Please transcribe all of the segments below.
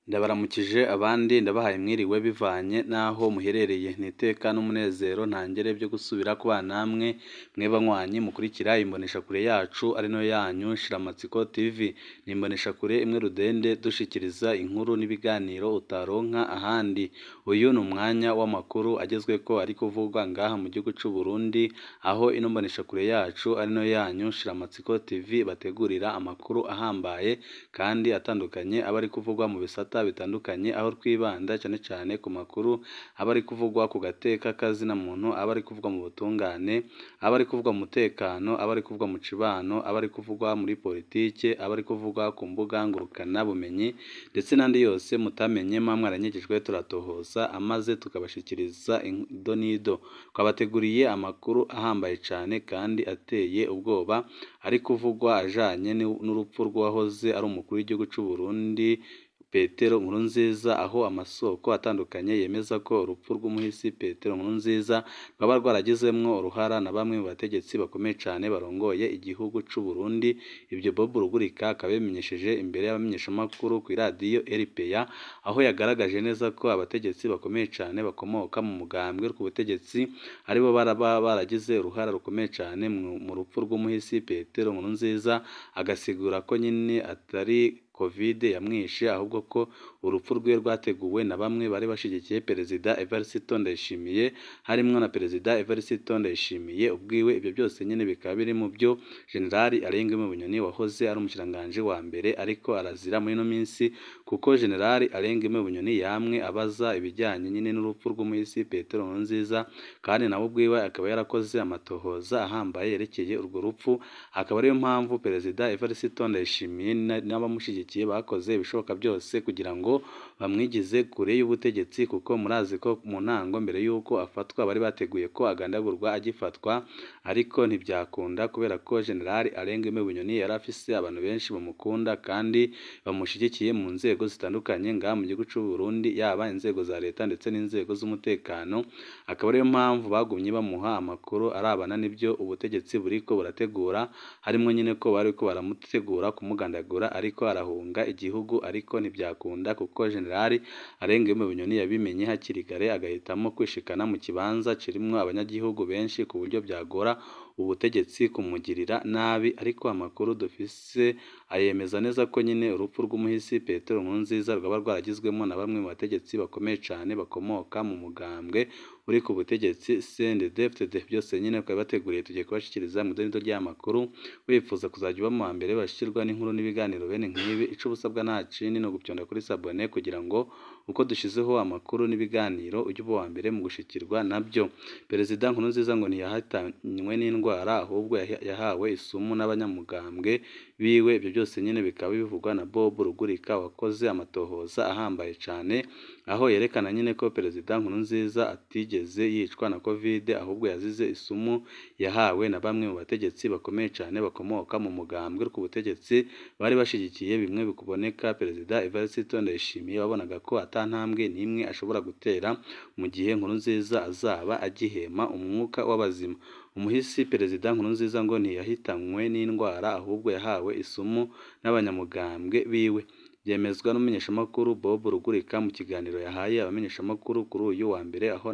Ndabaramukije abandi ndabahaye mwiriwe bivanye n'aho muherereye, ni iteka n'umunezero ntangere byo gusubira kubana namwe mwe banywanyi mukurikira imboneshakure yacu ari nayo yanyu Shiramatsiko TV, ni imboneshakure imwe rudende dushikiriza inkuru n'ibiganiro utaronka ahandi. Uyu ni umwanya w'amakuru agezweko ari kuvugwa ngaha mu gihugu c'u Burundi, aho ino mboneshakure yacu ari nayo yanyu Shiramatsiko TV bategurira amakuru ahambaye kandi atandukanye aba ari kuvugwa mu bisata bitandukanye, aho twibanda cyane cyane ku makuru aba ari kuvugwa ku gateka kazina muntu, aba ari kuvugwa mu butungane, aba ari kuvugwa mu mutekano, aba ari kuvugwa mu cibano, aba ari kuvugwa muri politike, aba ari kuvugwa ku mbuga ngurukana bumenyi ndetse n'andi yose mutamenye mwaranyegejwe turatohoza amaze tukabashikiriza ido n'ido. Twabateguriye amakuru ahambaye cyane kandi ateye ubwoba ari kuvugwa ajanye n'urupfu rw'uwahoze ari umukuru w'igihugu c'u Burundi Petero Nkurunziza, aho amasoko atandukanye yemeza ko urupfu rw'umuhisi Petero Nkurunziza rwaba rwaragizemwo uruhara na bamwe mu bategetsi bakomeye cyane barongoye igihugu c'u Burundi. Ibyo Bob Rugurika akaba yabimenyesheje imbere y'abamenyeshamakuru ku iradiyo RPA, aho yagaragaje neza ko abategetsi bakomeye cyane bakomoka mu mugambwe ku butegetsi aribo baragize uruhara rukomeye cyane mu rupfu rw'umuhisi Petero Nkurunziza, agasigura ko nyine atari Covid yamwishe ahubwo ko urupfu rwe rwateguwe na bamwe bari bashigikiye Perezida Evariste Ndayishimiye, harimwo na Perezida Evariste Ndayishimiye ubwiwe. Ibyo byose nyine bikaba biri mu byo Generali Bunyoni wahoze ari umushikiranganji wa mbere ariko arazira muri ino minsi, kuko Generali Bunyoni yamwe abaza ibijyanye nyine n'urupfu rw'umuhisi Petero Nkurunziza, kandi nawe ubwiwe akaba yarakoze amatohoza ahambaye yerekeye urwo rupfu. Akaba ariyo mpamvu Perezida Evariste Ndayishimiye n'abamushigikiye bakoze ibishoboka byose kugira ngo bamwigize kure y'ubutegetsi, kuko murazi ko mu ntango mbere y'uko afatwa bari bateguye ko agandagurwa agifatwa, ariko ntibyakunda kubera ko Generali Bunyoni yari afise abantu benshi bamukunda kandi bamushigikiye mu nzego zitandukanye ngaha mu gihugu c'u Burundi, yaba inzego za leta ndetse n'inzego z'umutekano. Akaba ariyo mpamvu bagumye bamuha amakuru arabana n'ibyo ubutegetsi buriko burategura, harimwo nyine ko bariko baramutegura kumugandagura ariko arahunga igihugu, ariko ntibyakunda kuko Generali Bunyoni yabimenye hakiri kare agahitamo kwishikana mu kibanza kirimwo abanyagihugu benshi ku buryo byagora ubutegetsi kumugirira nabi. Ariko amakuru dufise ayemeza neza ko nyine urupfu rw'umuhisi Petero Nkurunziza rwaba rwaragizwemo na bamwe mu bategetsi bakomeye cyane bakomoka mu mugambwe uri ku butegetsi CNDD-FDD. Byose nyine twari bateguriye tugiye kubashikiriza mu idonido ry'amakuru. Wifuza kuzajya uba mu wa mbere bashikirwa n'inkuru n'ibiganiro bene nk'ibi, ico ubusabwa nta kindi no gupyonda kuri sabone kugira ngo uko dushizeho amakuru n'ibiganiro ujye uba wa mbere mu gushikirwa nabyo. Perezida Nkurunziza ngo ntiyahitanywe n'indwara ahubwo yahawe isumu n'abanyamugambwe biwe. Ibyo byose nyine bikaba bivugwa na Bob Rugurika wakoze amatohoza ahambaye cyane, aho yerekana nyine ko Perezida Nkurunziza atigeze yicwa na Covid ahubwo yazize isumu yahawe na bamwe mu bategetsi bakomeye cyane bakomoka mu mugambwe ku butegetsi bari bashigikiye bimwe bikuboneka Perezida Evariste Ndayishimiye wabonaga ko atantambwe n'imwe ashobora gutera mu gihe Nkurunziza azaba agihema umwuka w'abazima. Umuhisi Perezida Nkurunziza ngo ntiyahitanywe n'indwara ahubwo yahawe isumu n'abanyamugambwe biwe, byemezwa n'umumenyeshamakuru Bob Rugurika mu kiganiro yahaye abamenyeshamakuru kuri uyu wa mbere, aho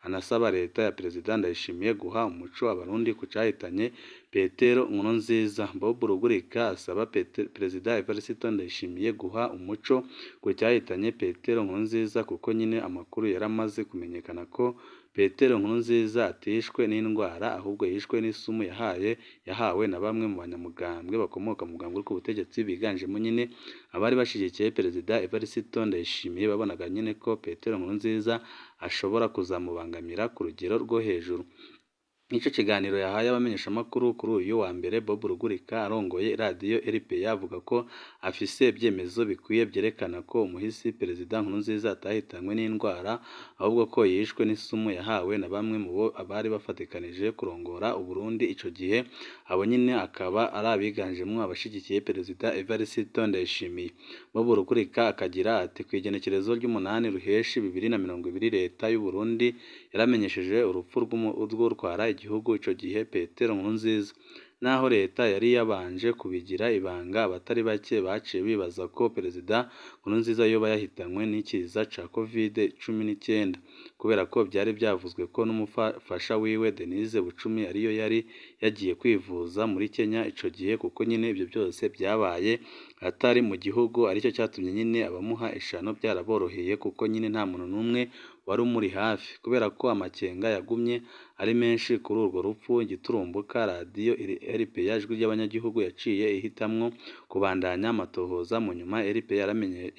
anasaba leta ya Perezida Ndayishimiye guha umuco abarundi ku cyahitanye Petero Nkurunziza. Bob Rugurika asaba Perezida Evariste Ndayishimiye guha umuco ku cyahitanye Petero Nkurunziza, kuko nyine amakuru yaramaze kumenyekana ko Petero Nkurunziza atishwe n'indwara ahubwo yishwe n'isumu yahawe na bamwe mu banyamugambwe bakomoka mu mugambwe ku butegetsi, biganjemo nyine abari bashigikiye Perezida Evariste Ndayishimiye babonaga nyine ko Petero Nkurunziza ashobora kuzamubangamira ku rugero rwo hejuru. Nico kiganiro yahaye abamenyeshamakuru kuri uyu wa mbere, Bob Rugurika arongoye radiyo RPA avuga ko afise ibyemezo bikwiye byerekana ko umuhisi Perezida Nkurunziza atahitanywe n'indwara ahubwo ko yishwe n'isumu yahawe na bamwe mu bo abari bafatikanije kurongora Uburundi ico gihe. Abo nyine akaba ari abiganjemwo abashigikiye Perezida Evariste Ndayishimiye. Bob Rugurika akagira ati kwigenekerezo ry'umunani ruheshi 2020 leta y'u Burundi yaramenyesheje urupfu rw'utwara igihugu ico gihe Petero Nkurunziza. Naho leta yari yabanje kubigira ibanga, abatari bake baciye bibaza ko Perezida Nkurunziza yoba yahitanywe n'ikiza ca Covid-19 kubera ko byari byavuzwe ko n'umufasha wiwe Denise Bucumi ariyo yari yagiye kwivuza muri Kenya ico gihe, kuko nyine ibyo byose byabaye atari mu gihugu, aricyo cyatumye nyine abamuha ishano byaraboroheye kuko nyine nta muntu n'umwe wari umuri hafi. Kubera ko amakenga yagumye ari menshi kuri urwo rupfu, igiturumbuka radiyo RPA ijwi ry'abanyagihugu yaciye ihitamwo kubandanya amatohoza. Mu nyuma RPA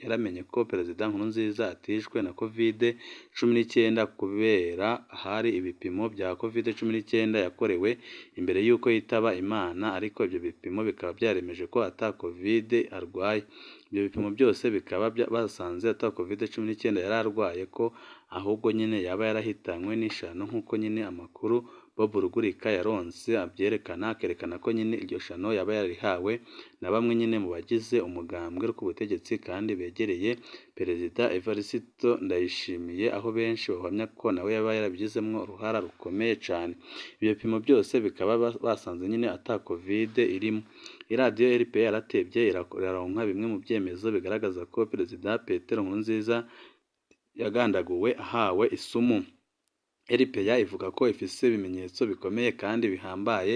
yaramenye ko Perezida Nkurunziza atishwe na Covid-19 kubera hari ibipimo bya Covid-19 yakorewe imbere y'uko yitaba Imana, ariko ibyo bipimo bikaba byaremeje ko ata Covid arwaye. Ibyo bipimo byose bikaba basanze ata Covid-19 yari arwaye, ko ahubwo nyine yaba yarahitanywe n'ishano nk'uko nyine amakuru Bob Rugurika yaronse abyerekana, akerekana ko nyine iryo shano yaba yarihawe na bamwe nyine mu bagize umugambwe w'ubutegetsi kandi begereye Perezida Evariste Ndayishimiye, aho benshi bahamya ko nawe yaba yarabigizemwo uruhara rukomeye cyane. Ibyo bipimo byose bikaba basanze nyine ata Covid irimo. Iradiyo RPA yaratebye iraronka bimwe mu byemezo bigaragaza ko Perezida Petero Nkurunziza yagandaguwe ahawe isumu. RPA ivuga ko ifise ibimenyetso bikomeye kandi bihambaye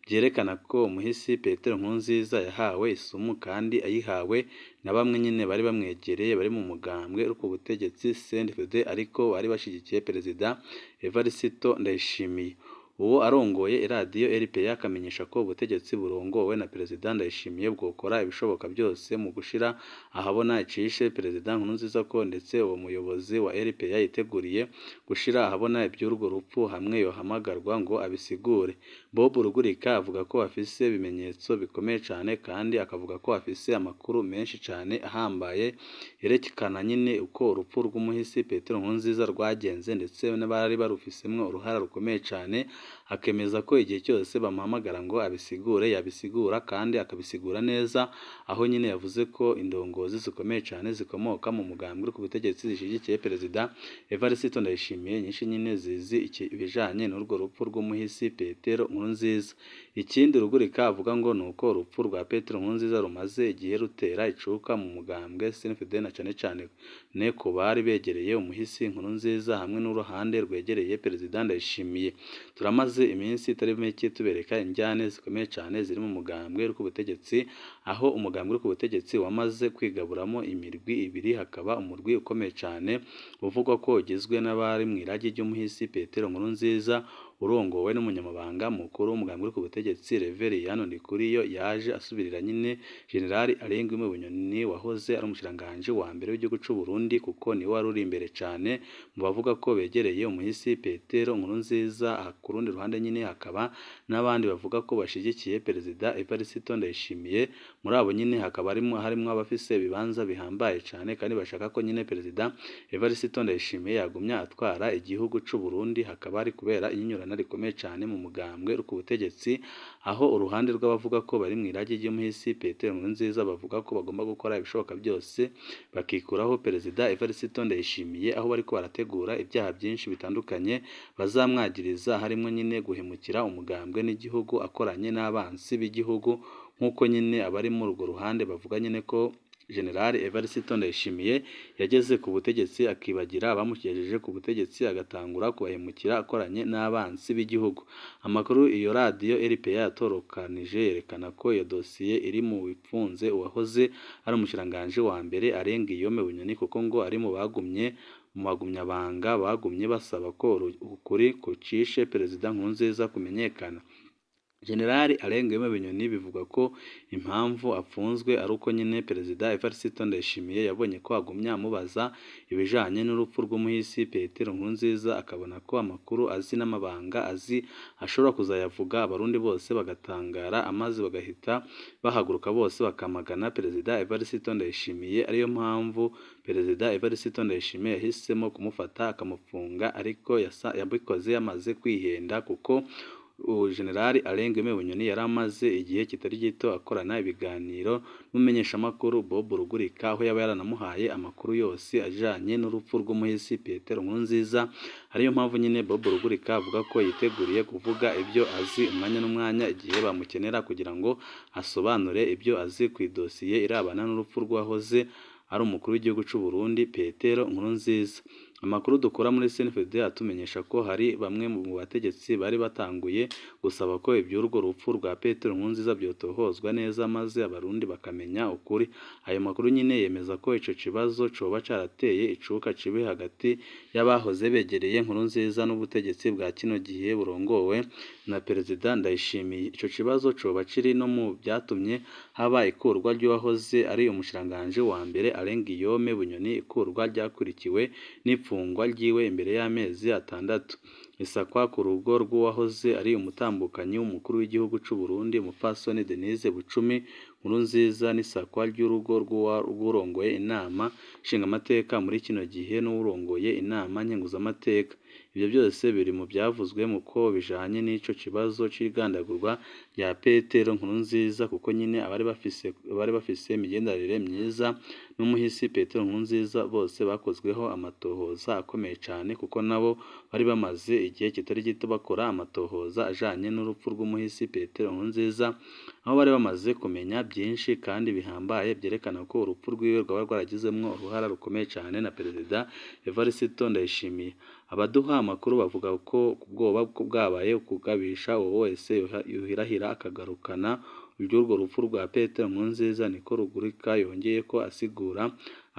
byerekana ko umuhisi Petero Nkurunziza yahawe isumu, kandi ayihawe na bamwe nyine bari bamwegereye bari mu mugambwe uri ku butegetsi CNDD, ariko bari bashigikiye Perezida Evariste Ndayishimiye. Uwo arongoye iradiyo RPA akamenyesha ko ubutegetsi burongowe na Perezida Ndayishimiye bwokora ibishoboka byose mu gushira ahabona icishe Perezida Nkurunziza, ko ndetse uwo muyobozi wa RPA yiteguriye gushira ahabona iby'urwo rupfu hamwe yohamagarwa ngo abisigure. Bob Rugurika avuga ko afise ibimenyetso bikomeye cyane, kandi akavuga ko afise amakuru menshi cyane ahambaye yerekana nyine uko urupfu rw'umuhisi Petero Nkurunziza rwagenze, ndetse n'abari barufisemwo uruhara rukomeye cyane. Akemeza ko igihe cyose bamuhamagara ngo abisigure yabisigura, kandi akabisigura neza, aho nyine yavuze ko indongozi zikomeye cyane zikomoka mu mugambwe ku butegetsi zishigikiye Perezida Evariste Ndayishimiye nyinshi nyine zizi ibijanye n'urwo rupfu rw'umuhisi Petero Nkurunziza. Ikindi Rugurika avuga ngo nuko urupfu rwa Petero Nkurunziza rumaze igihe rutera icuka mu mugambwe CNDD, na cyane cyane ne ku bari begereye umuhisi Nkurunziza hamwe n'uruhande rwegereye Perezida Ndayishimiye. Turamaze iminsi itari mike tubereka injyane zikomeye cyane ziri mu mugambwe uri ku butegetsi, aho umugambwe uri ku butegetsi wamaze kwigaburamo imirwi ibiri. Hakaba umurwi ukomeye cyane uvugwa ko ugizwe n'abari mu iragi ry'umuhisi Petero Nkurunziza, urongowe n'umunyamabanga mukuru w'umugambwe uri ku butegetsi Reveriyano Ndikuriyo, yaje asubirira nyine Generali Arengwime Bunyoni wahoze ari umushikiranganji wa mbere w'igihugu cy'u Burundi, kuko niwe wari uri imbere cyane mu bavuga ko begereye umuhisi Petero Nkurunziza. Ku rundi ruhande nyine hakaba n'abandi bavuga ko bashigikiye Perezida Evariste Ndayishimiye. Muri abo nyine hakaba harimo abafise ibibanza bihambaye cyane, kandi bashaka ko nyine Perezida Evariste Ndayishimiye yagumya atwara igihugu cy'u Burundi. Hakaba hari kubera inyinyurana rikomeye cyane mu mugambwe uri ku butegetsi, aho uruhande rw'abavuga ko bari mu iragi ry'umuhisi Petero Nkurunziza bavuga ko bagomba gukora ibishoboka byose bakikuraho Perezida Evariste Ndayishimiye, aho bariko barategura ibyaha byinshi bitandukanye bazamwagiriza, harimo nyine guhemukira umugambwe n'igihugu akoranye n'abansi b'igihugu, nk'uko nyine abari muri urwo ruhande bavuga nyine ko General Evariste Ndayishimiye yageze ku butegetsi akibagira abamukijeje ku butegetsi, agatangura kubahemukira akoranye n'abansi b'igihugu. Amakuru iyo radiyo RPA yatorokanije yerekana ko iyo dosiye iri mu bipfunze uwahoze ari umushikiranganji wa mbere Arengwime Bunyoni, kuko ngo ari mu bagumyabanga bagumye basaba ko ukuri kucishe Perezida Nkurunziza kumenyekana. Generali Arengwime Bunyoni bivugwa ko impamvu apfunzwe ari uko nyine Perezida Evariste Ndayishimiye yabonye ko agumya amubaza ibijanye n'urupfu rw'umuhisi Petero Nkurunziza, akabona ko amakuru azi n'amabanga azi ashobora kuzayavuga, abarundi bose bagatangara, amaze bagahita bahaguruka bose bakamagana Perezida Evariste Ndayishimiye. Ariyo mpamvu Perezida Evariste Ndayishimiye yahisemo kumufata akamufunga, ariko yabikoze yamaze kwihenda, kuko General Bunyoni yari amaze igihe kitari gito akorana ibiganiro n'umumenyeshamakuru Bob Rugurika, aho yaba yaranamuhaye amakuru yose ajanye n'urupfu rw'umuhisi Petero Nkurunziza. Ariyo mpamvu nyine Bob Rugurika avuga ko yiteguriye kuvuga ibyo azi umwanya n'umwanya igihe bamukenera kugira ngo asobanure ibyo azi ku idosiye irabana n'urupfu rw'uwahoze ari umukuru w'igihugu cy'u Burundi Petero Nkurunziza. Amakuru dukora muri CNFD atumenyesha ko hari bamwe mu bategetsi bari batanguye gusaba ko iby'urwo rupfu rwa Petero Nkurunziza byotohozwa neza maze abarundi bakamenya ukuri. Ayo makuru nyine yemeza ko ico kibazo coba carateye icuka kibi hagati y'abahoze begereye Nkurunziza n'ubutegetsi bwa kino gihe burongowe na Perezida Ndayishimiye. Ico kibazo coba kiri no mu byatumye haba ikurwa ry'uwahoze ari umushikiranganji wa mbere Bunyoni, ikurwa ryakurikiwe n'ipfungwa ryiwe imbere y'amezi 6. Isakwa ku rugo rw'uwahoze ari umutambukanyi w'umukuru w'igihugu cy'u Burundi umupfasoni Denise Bucumi Nkurunziza, n'isakwa ry'urugo rw'urongoye inama nshingamateka muri kino gihe n'urongoye inama nkenguzamateka. Ibyo byose biri mu byavuzwe mu ko bijanye n'ico kibazo c'igandagurwa rya Petero Nkurunziza, kuko nyine abari bafise imigenderanire myiza n'umuhisi Petero Nkurunziza bose bakozweho amatohoza akomeye cyane, kuko nabo bari bamaze igihe kitari gito bakora amatohoza ajanye n'urupfu rw'umuhisi Petero Nkurunziza, aho bari bamaze kumenya byinshi kandi bihambaye byerekana ko urupfu rwiwe rwaba rwaragizemwo uruhara rukomeye cyane na Perezida Evariste Ndayishimiye. Abaduha amakuru bavuga ko ubwoba bwabaye ukugabisha uwo wese yuhirahira akagarukana iby'urwo rupfu rwa Petero Nkurunziza. Niko Rugurika yongeye ko asigura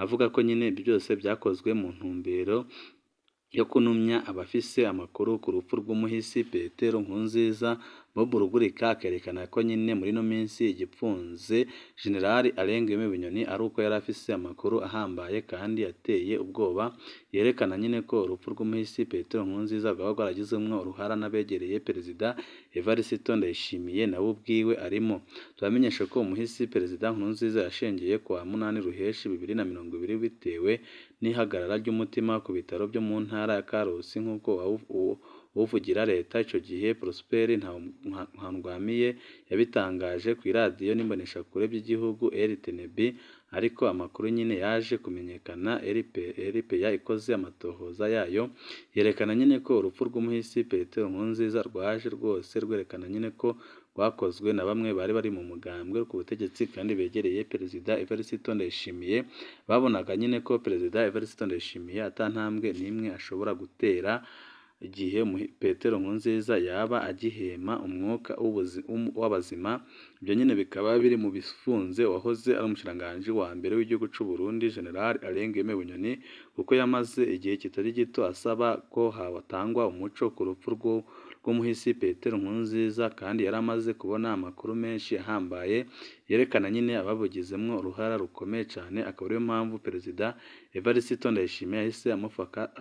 avuga ko nyine ibyo byose byakozwe mu ntumbero yo kunumya abafise amakuru ku rupfu rw'umuhisi Petero Nkurunziza. Bob Rugurika akerekana ko nyine muri no minsi igipfunze General Bunyoni ari uko yari afise amakuru ahambaye kandi yateye ubwoba, yerekana nyine ko urupfu rw'umuhisi Petero Nkurunziza rwaba rwaragizemwo uruhara n'abegereye Perezida Evariste Ndayishimiye nawe ubwiwe arimo. Turamenyesha ko umuhisi Perezida Nkurunziza yashengeye ku wa 8 Ruheshi 2020 bitewe n'ihagarara ry'umutima ku bitaro byo mu ntara ya Karusi, nk'uko uvugira leta ico gihe Prosper Ntahangwamiye yabitangaje ku iradiyo n'imboneshakure by'igihugu RTNB. Ariko amakuru nyine yaje kumenyekana RPA ikoze amatohoza yayo yerekana nyine ko urupfu rw'umuhisi Petero Nkurunziza rwaje rwose rwerekana nyine ko rwakozwe na bamwe bari mu mugambwe ku butegetsi kandi begereye Perezida Evariste Ndayishimiye. Babonaga nyine ko Perezida Evariste Ndayishimiye atantambwe n'imwe ashobora gutera igihe Petero Nkurunziza yaba agihema umwuka w'abazima. Ibyo nyine bikaba biri mu bifunze wahoze ari umushikiranganji wa mbere w'igihugu cy'u Burundi General Bunyoni, kuko yamaze igihe kitari gito asaba ko hatangwa umuco ku rupfu rw'umuhisi Petero Nkurunziza, kandi yari amaze kubona amakuru menshi ahambaye yerekana nyine ababugizemwo uruhara rukomeye cyane. Akaba ariyo mpamvu Perezida Evariste Ndayishimiye yahise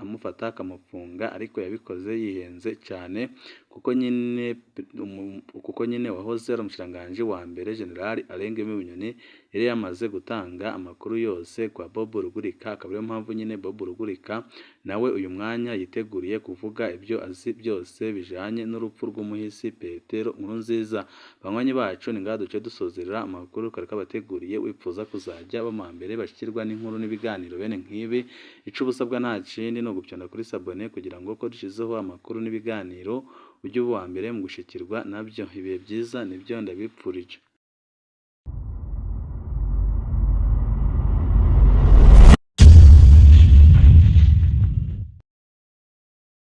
amufata akamufunga, ariko yabikoze yihenze cyane kuko nyine wahoze ari umushikiranganji wa mbere General Bunyoni yari yamaze gutanga amakuru yose kwa Bob Rugurika. Akaba ariyo mpamvu nyine Bob Rugurika nawe uyu mwanya yiteguriye kuvuga ibyo azi byose bijanye n'urupfu rw'umuhisi Petero Nkurunziza. Banywanyi bacu ni ngaha duce dusozerera amakuru kari kabateguriye. Wipfuza kuzajya bamambere bashikirwa n'inkuru n'ibiganiro bene nk'ibi, ico ubusabwa nta kindi no gupyonda kuri sabone kugira ngo ko dushizeho amakuru n'ibiganiro ujye uba uwa mbere mu gushikirwa nabyo. Ibihe byiza nibyo ndabipfurije.